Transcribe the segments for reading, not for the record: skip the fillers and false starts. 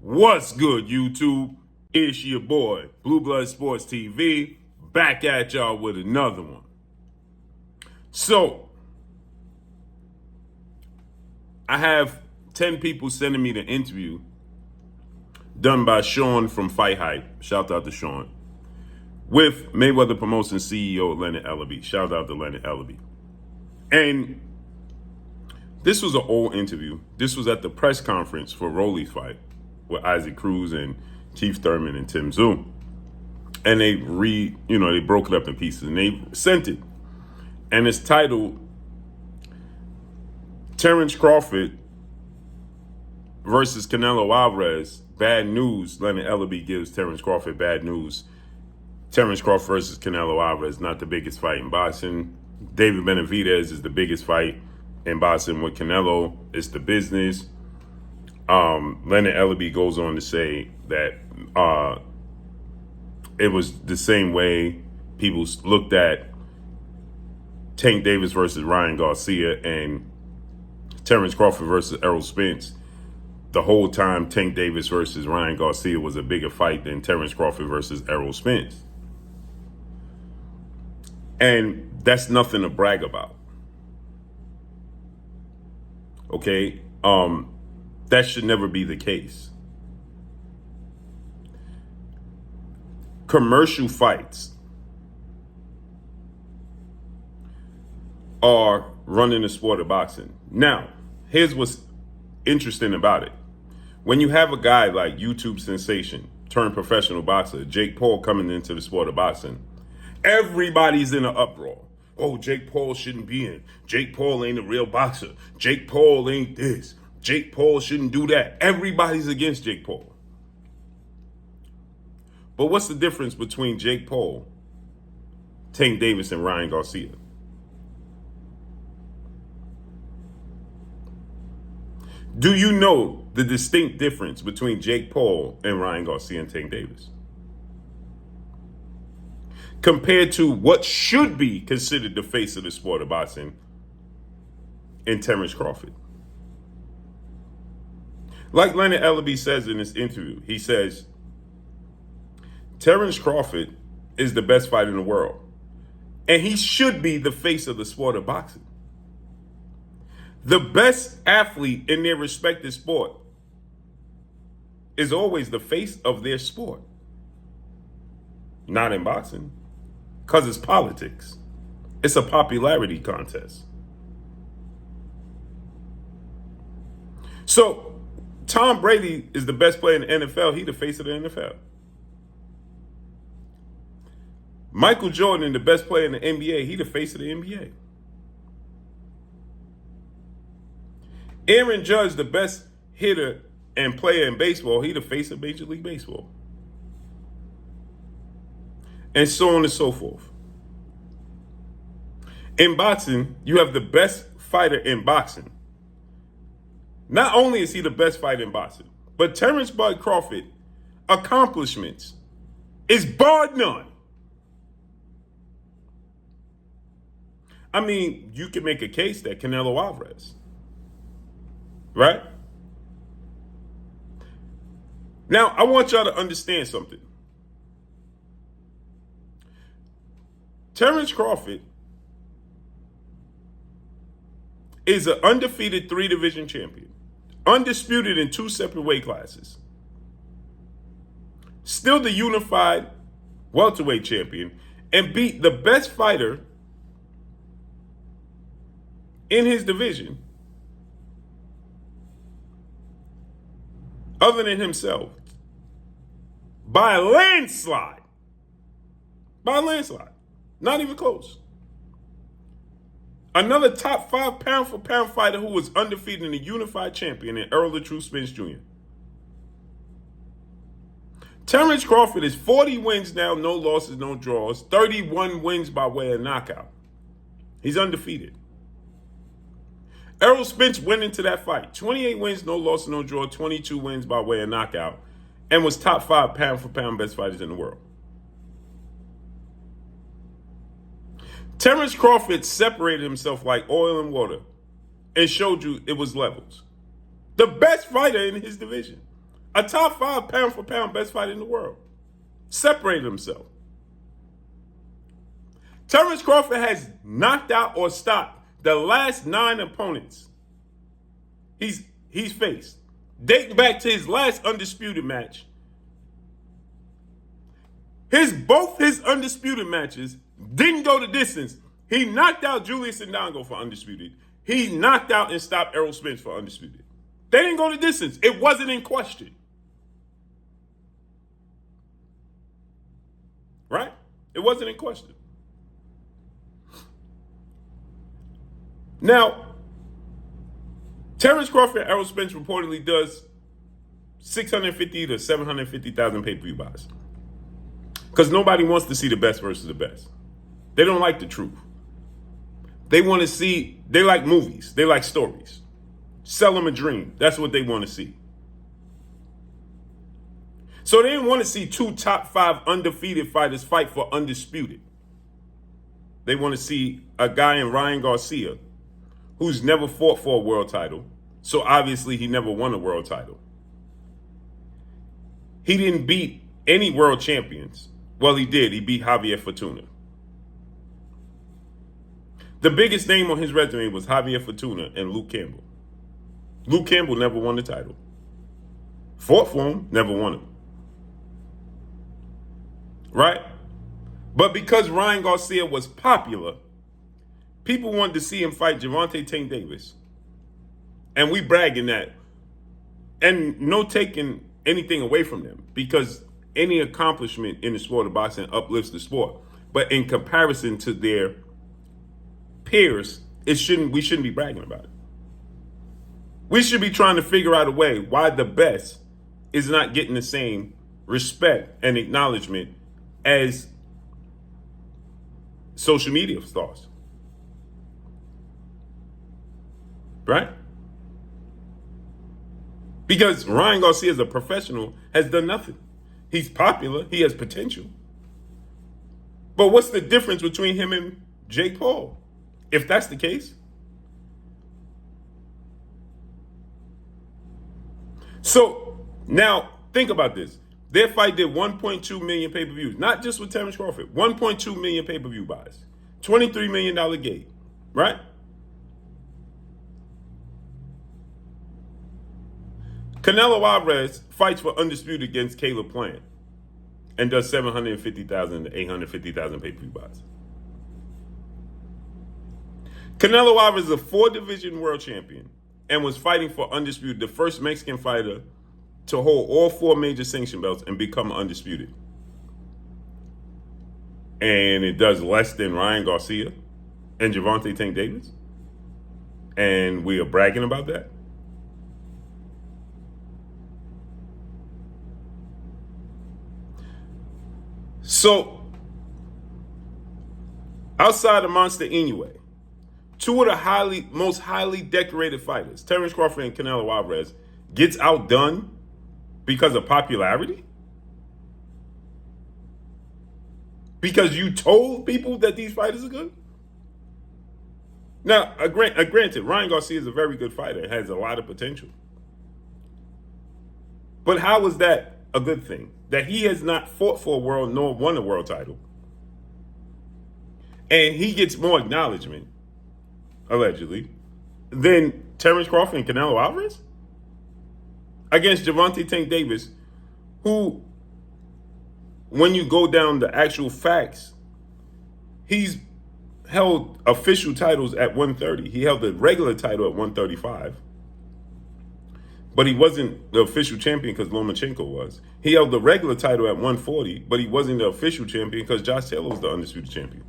What's good, YouTube? It's your boy, Blue Blood Sports TV, back at y'all with another one. So, I have 10 people sending me the interview done by Sean from Fight Hype. Shout out to Sean. With Mayweather Promotions CEO Leonard Ellaby. Shout out to Leonard Ellaby. And this was an old interview. This was at the press conference for Rolly's fight with Isaac Cruz and Chief Thurman and Tim Zoom. And they broke it up in pieces and they sent it. And it's titled Terence Crawford versus Canelo Álvarez. Bad news. Leonard Ellaby gives Terence Crawford bad news. Terence Crawford versus Canelo Álvarez, not the biggest fight in boxing. David Benavidez is the biggest fight in boxing with Canelo. It's the business. Leonard Ellaby goes on to say that it was the same way people looked at Tank Davis versus Ryan Garcia and Terence Crawford versus Errol Spence. The whole time Tank Davis versus Ryan Garcia was a bigger fight than Terence Crawford versus Errol Spence. And that's nothing to brag about. Okay? That should never be the case. Commercial fights are running the sport of boxing. Now, here's what's interesting about it. When you have a guy like YouTube sensation turned professional boxer, Jake Paul, coming into the sport of boxing, everybody's in an uproar. Oh, Jake Paul shouldn't be in. Jake Paul ain't a real boxer. Jake Paul ain't this. Jake Paul shouldn't do that. Everybody's against Jake Paul. But what's the difference between Jake Paul, Tank Davis, and Ryan Garcia? Do you know the distinct difference between Jake Paul and Ryan Garcia and Tank Davis? Compared to what should be considered the face of the sport of boxing in Terence Crawford. Like Leonard Ellaby says in this interview, he says, Terence Crawford is the best fighter in the world. And he should be the face of the sport of boxing. The best athlete in their respective sport is always the face of their sport. Not in boxing. Because it's politics. It's a popularity contest. So, Tom Brady is the best player in the NFL. He the face of the NFL. Michael Jordan, the best player in the NBA. He the face of the NBA. Aaron Judge, the best hitter and player in baseball. He the face of Major League Baseball. And so on and so forth. In boxing, you have the best fighter in boxing. Not only is he the best fighter in boxing, but Terence Bud Crawford accomplishments is bar none. I mean, you can make a case that Canelo Álvarez, right? Now, I want y'all to understand something. Terence Crawford is an undefeated 3-division champion, undisputed in 2 separate weight classes, still the unified welterweight champion, and beat the best fighter in his division, other than himself, by a landslide. By a landslide. Not even close. Another top 5 pound-for-pound fighter who was undefeated and a unified champion in Errol the Truth Spence Jr. Terence Crawford is 40 wins now, no losses, no draws, 31 wins by way of knockout. He's undefeated. Errol Spence went into that fight, 28 wins, no losses, no draw, 22 wins by way of knockout, and was top 5 pound-for-pound best fighters in the world. Terence Crawford separated himself like oil and water and showed you it was levels. The best fighter in his division. A top 5 pound for pound best fighter in the world. Separated himself. Terence Crawford has knocked out or stopped the last 9 opponents he's faced, dating back to his last undisputed match. Both his undisputed matches didn't go the distance. He knocked out Julius Indongo for undisputed. He knocked out and stopped Errol Spence for undisputed. They didn't go the distance. It wasn't in question. Right? It wasn't in question. Now, Terence Crawford and Errol Spence reportedly does 650 to 750,000 pay-per-view buys. Because nobody wants to see the best versus the best. They don't like the truth. They want to see, they like movies. They like stories. Sell them a dream. That's what they want to see. So they didn't want to see 2 top 5 undefeated fighters fight for undisputed. They want to see a guy in Ryan Garcia who's never fought for a world title. So obviously he never won a world title. He didn't beat any world champions. Well, he did. He beat Javier Fortuna. The biggest name on his resume was Javier Fortuna and Luke Campbell. Luke Campbell never won the title. Fought for him, never won him. Right? But because Ryan Garcia was popular, people wanted to see him fight Gervonta Tank Davis. And we bragging that. And no taking anything away from them, because any accomplishment in the sport of boxing uplifts the sport. But in comparison to their peers, we shouldn't be bragging about it. We should be trying to figure out a way why the best is not getting the same respect and acknowledgement as social media stars. Right? Because Ryan Garcia, as a professional, has done nothing. He's popular. He has potential. But what's the difference between him and Jake Paul? If that's the case. So now think about this. Their fight did 1.2 million pay-per-views. Not just with Terence Crawford. 1.2 million pay-per-view buys. $23 million gate. Right? Canelo Álvarez fights for undisputed against Caleb Plant and does 750,000 to 850,000 pay-per-view buys. Canelo Álvarez is a 4-division world champion and was fighting for undisputed, the first Mexican fighter to hold all 4 major sanction belts and become undisputed. And it does less than Ryan Garcia and Gervonta Tank Davis. And we are bragging about that. So, outside of Monster Inoue, 2 of the most highly decorated fighters, Terence Crawford and Canelo Álvarez, gets outdone because of popularity? Because you told people that these fighters are good? Now, granted, Ryan Garcia is a very good fighter, has a lot of potential. But how is that a good thing? That he has not fought for a world nor won a world title. And he gets more acknowledgement, allegedly, than Terence Crawford and Canelo Álvarez? Against Gervonta Tank Davis, who, when you go down the actual facts, he's held official titles at 130. He held the regular title at 135. But he wasn't the official champion because Lomachenko was. He held the regular title at 140, but he wasn't the official champion because Josh Taylor was the undisputed champion.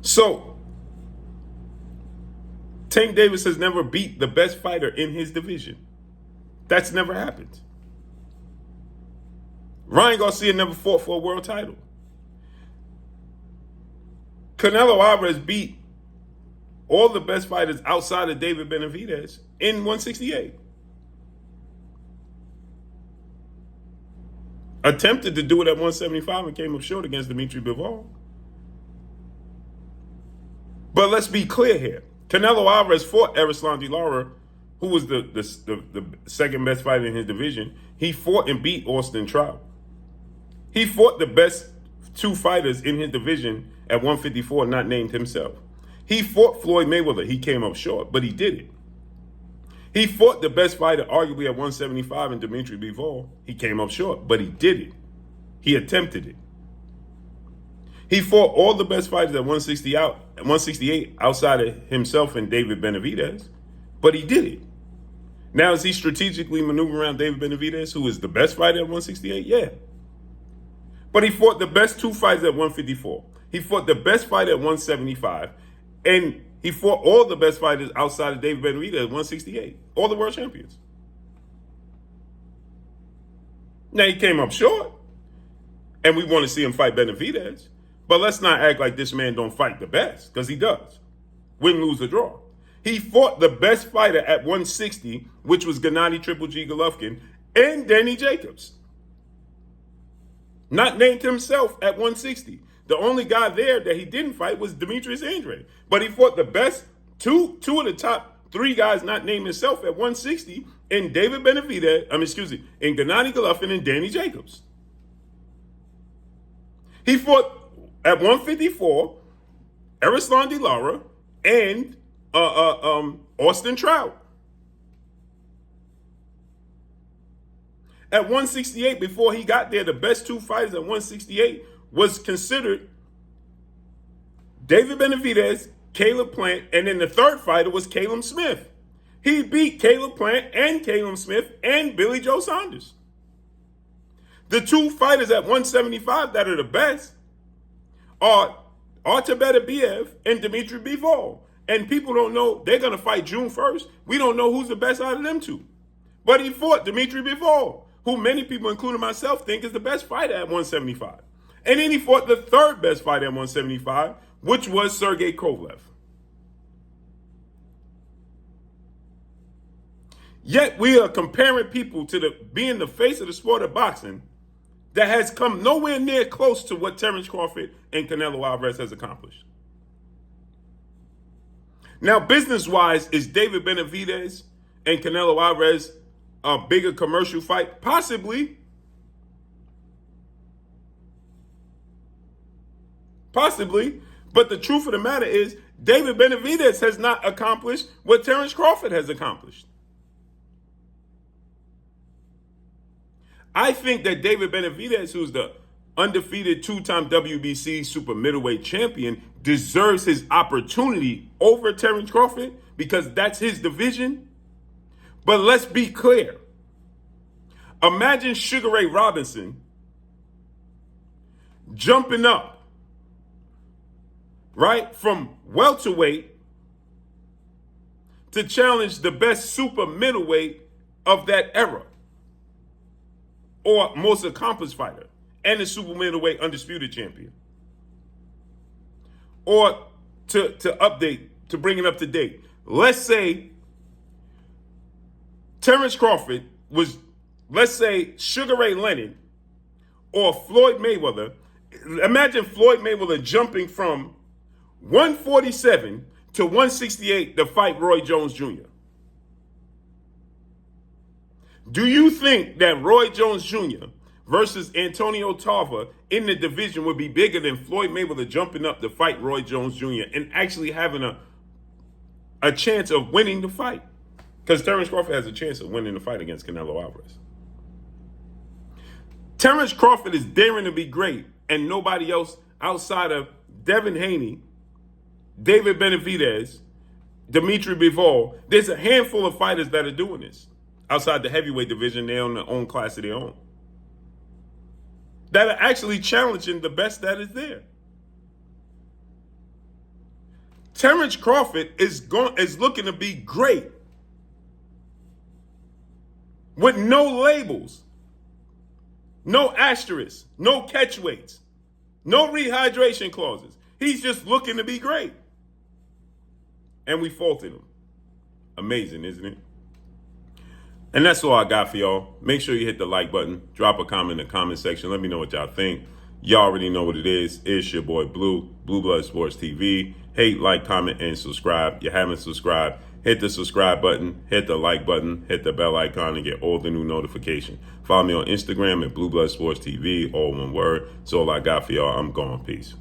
So, Tank Davis has never beat the best fighter in his division. That's never happened. Ryan Garcia never fought for a world title. Canelo Álvarez beat all the best fighters outside of David Benavidez in 168. Attempted to do it at 175 and came up short against Dimitri Bivol. But let's be clear here. Canelo Álvarez fought Erislandy Lara, who was the second best fighter in his division. He fought and beat Austin Trout. He fought the best two fighters in his division at 154, not named himself. He fought Floyd Mayweather. He came up short, but he did it. He fought the best fighter, arguably at 175, in Dimitri Bivol. He came up short, but he did it. He attempted it. He fought all the best fighters at 168 outside of himself and David Benavidez, but he did it. Now, is he strategically maneuvering around David Benavidez, who is the best fighter at 168? Yeah. But he fought the best two fighters at 154. He fought the best fighter at 175. And he fought all the best fighters outside of David Benavidez at 168. All the world champions. Now, he came up short. And we want to see him fight Benavidez. But let's not act like this man don't fight the best, because he does. Win, lose, or draw. He fought the best fighter at 160, which was Gennady Triple G Golovkin, and Danny Jacobs. Not named himself at 160. The only guy there that he didn't fight was Demetrius Andrade. But he fought the best, two of the top three guys not named himself at 160, in David Benavidez, in Gennady Golovkin and Danny Jacobs. He fought at 154, Erislandy Lara and Austin Trout. At 168, before he got there, the best two fighters at 168 was considered David Benavidez, Caleb Plant, and then the third fighter was Caleb Smith. He beat Caleb Plant and Caleb Smith and Billy Joe Saunders. The two fighters at 175 that are the best are Artur Beterbiev and Dimitri Bivol. And people don't know, they're going to fight June 1st. We don't know who's the best out of them two. But he fought Dimitri Bivol, who many people, including myself, think is the best fighter at 175. And then he fought the third best fighter at 175, which was Sergey Kovalev. Yet we are comparing people to being the face of the sport of boxing that has come nowhere near close to what Terence Crawford and Canelo Álvarez has accomplished. Now, business-wise, is David Benavidez and Canelo Álvarez a bigger commercial fight? Possibly. Possibly. But the truth of the matter is, David Benavidez has not accomplished what Terence Crawford has accomplished. I think that David Benavidez, who's the undefeated two-time WBC super middleweight champion, deserves his opportunity over Terence Crawford because that's his division. But let's be clear. Imagine Sugar Ray Robinson jumping up, right, from welterweight to challenge the best super middleweight of that era, or most accomplished fighter, and the super middleweight undisputed champion. Or to bring it up to date, let's say Terence Crawford was, let's say, Sugar Ray Leonard or Floyd Mayweather. Imagine Floyd Mayweather jumping from 147 to 168 to fight Roy Jones Jr. Do you think that Roy Jones Jr. versus Antonio Tarver in the division would be bigger than Floyd Mayweather jumping up to fight Roy Jones Jr. and actually having a chance of winning the fight? Because Terence Crawford has a chance of winning the fight against Canelo Álvarez. Terence Crawford is daring to be great, and nobody else outside of Devin Haney, David Benavidez, Dimitri Bivol. There's a handful of fighters that are doing this. Outside the heavyweight division, they're on their own class of their own, that are actually challenging the best that is there. Terence Crawford is looking to be great with no labels, no asterisks, no catch weights, no rehydration clauses. He's just looking to be great. And we faulted him. Amazing, isn't it? And that's all I got for y'all. Make sure you hit the like button. Drop a comment in the comment section. Let me know what y'all think. You already know what it is. It's your boy Blue Blood Sports TV. Hate, like, comment, and subscribe. You haven't subscribed, hit the subscribe button, hit the like button, hit the bell icon, and get all the new notifications. Follow me on Instagram at Blue Blood Sports TV, all one word. That's all I got for y'all. I'm gone. Peace.